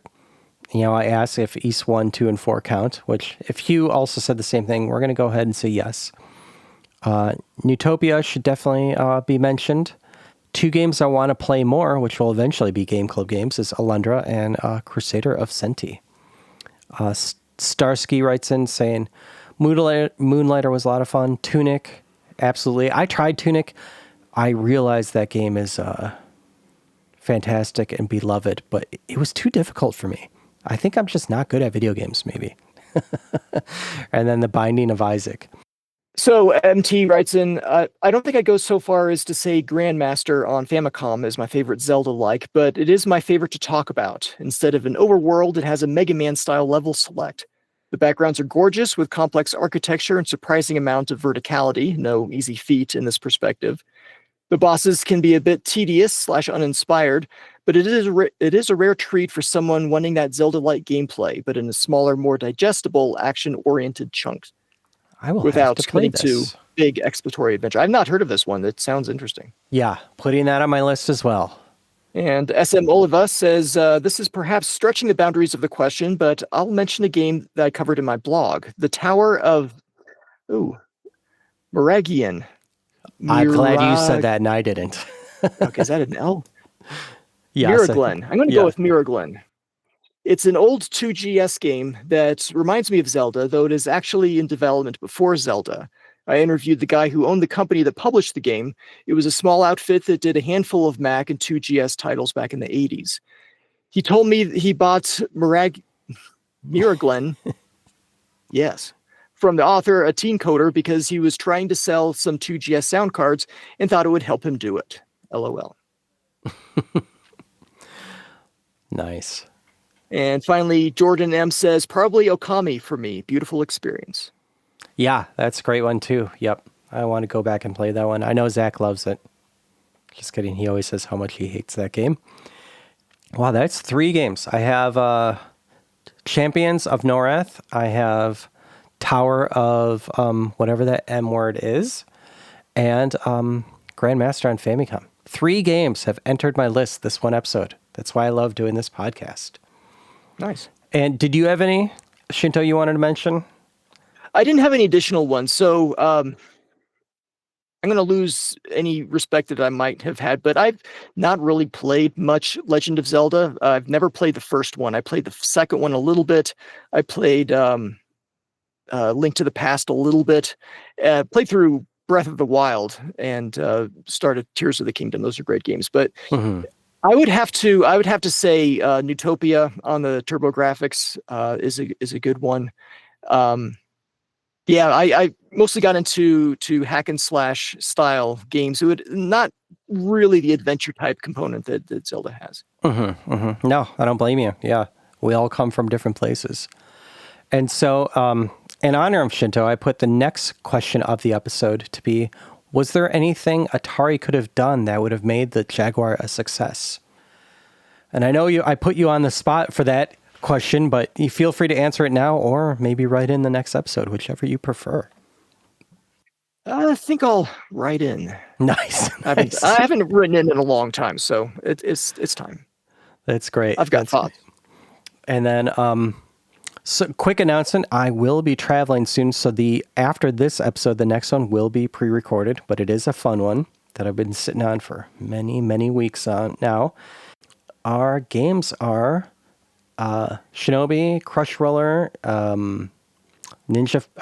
I asked if Ys 1, 2, and 4 count, which if Hugh also said the same thing, we're going to go ahead and say yes. Newtopia should definitely be mentioned. 2 games I want to play more, which will eventually be Game Club games, is Alundra and Crusader of Senti. Starsky writes in saying, Moonlighter was a lot of fun. Tunic, absolutely. I tried Tunic. I realized that game is fantastic and beloved, but it was too difficult for me. I think I'm just not good at video games, maybe. And then The Binding of Isaac. So MT writes in, I don't think I'd go so far as to say Grandmaster on Famicom is my favorite Zelda-like, but it is my favorite to talk about. Instead of an overworld, it has a Mega Man-style level select. The backgrounds are gorgeous with complex architecture and surprising amount of verticality, no easy feat in this perspective. The bosses can be a bit tedious/uninspired, but it is a rare treat for someone wanting that Zelda-like gameplay, but in a smaller, more digestible, action-oriented chunks. I will Without have to play committing this. to big exploratory adventure. I've not heard of this one. That sounds interesting. Yeah, putting that on my list as well. And SM Oliva says, this is perhaps stretching the boundaries of the question, but I'll mention a game that I covered in my blog. The Tower of Miragian. I'm glad you said that and I didn't. Okay, is that an L? Yeah, Miraglen. I'm going to go with Miraglen. It's an old 2GS game that reminds me of Zelda, though it is actually in development before Zelda. I interviewed the guy who owned the company that published the game. It was a small outfit that did a handful of Mac and 2GS titles back in the 80s. He told me he bought Miraglen, yes, from the author, a teen coder, because he was trying to sell some 2GS sound cards and thought it would help him do it. LOL. Nice. And finally, Jordan M says, probably Okami for me. Beautiful experience. Yeah, that's a great one too. Yep. I want to go back and play that one. I know Zach loves it. Just kidding. He always says how much he hates that game. Wow, that's 3 games. I have Champions of Norath. I have Tower of whatever that M word is. And Grandmaster on Famicom. 3 games have entered my list this one episode. That's why I love doing this podcast. Nice. And did you have any, Shinto, you wanted to mention? I didn't have any additional ones, so I'm going to lose any respect that I might have had, but I've not really played much Legend of Zelda. I've never played the first one. I played the second one a little bit. I played Link to the Past a little bit. Played through Breath of the Wild and started Tears of the Kingdom. Those are great games, but I would have to say Newtopia on the TurboGrafx is a good one. Yeah, I mostly got into hack and slash style games. It would not really the adventure type component that Zelda has. No, I don't blame you. Yeah, we all come from different places. And so in honor of Shinto, I put the next question of the episode to be, was there anything Atari could have done that would have made the Jaguar a success? And I know I put you on the spot for that question, but you feel free to answer it now or maybe write in the next episode, whichever you prefer. I think I'll write in. Nice. I haven't written in a long time, so it's time. That's great. I've got thoughts. And then, so quick announcement, I will be traveling soon. So after this episode, the next one will be pre-recorded, but it is a fun one that I've been sitting on for many, many weeks on now. Our games are Shinobi, Crush Roller, Ninja,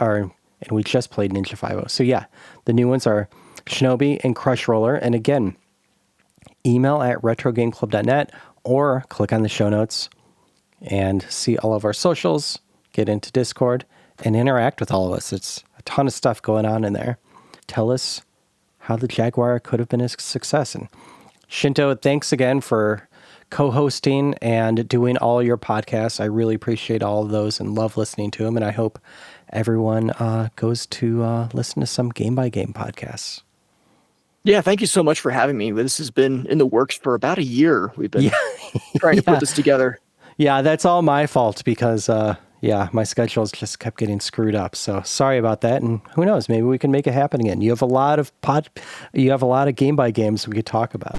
and we just played Ninja 5.0. So yeah, the new ones are Shinobi and Crush Roller. And again, email at retrogameclub.net or click on the show notes and see all of our socials, get into Discord, and interact with all of us. It's a ton of stuff going on in there. Tell us how the Jaguar could have been a success. And Shinto, thanks again for co-hosting and doing all your podcasts. I really appreciate all of those and love listening to them. And I hope everyone goes to listen to some Game by Game podcasts. Yeah, thank you so much for having me. This has been in the works for about a year. We've been trying to put this together. Yeah, that's all my fault because, my schedules just kept getting screwed up. So sorry about that. And who knows, maybe we can make it happen again. You have a lot of Game by Games we could talk about.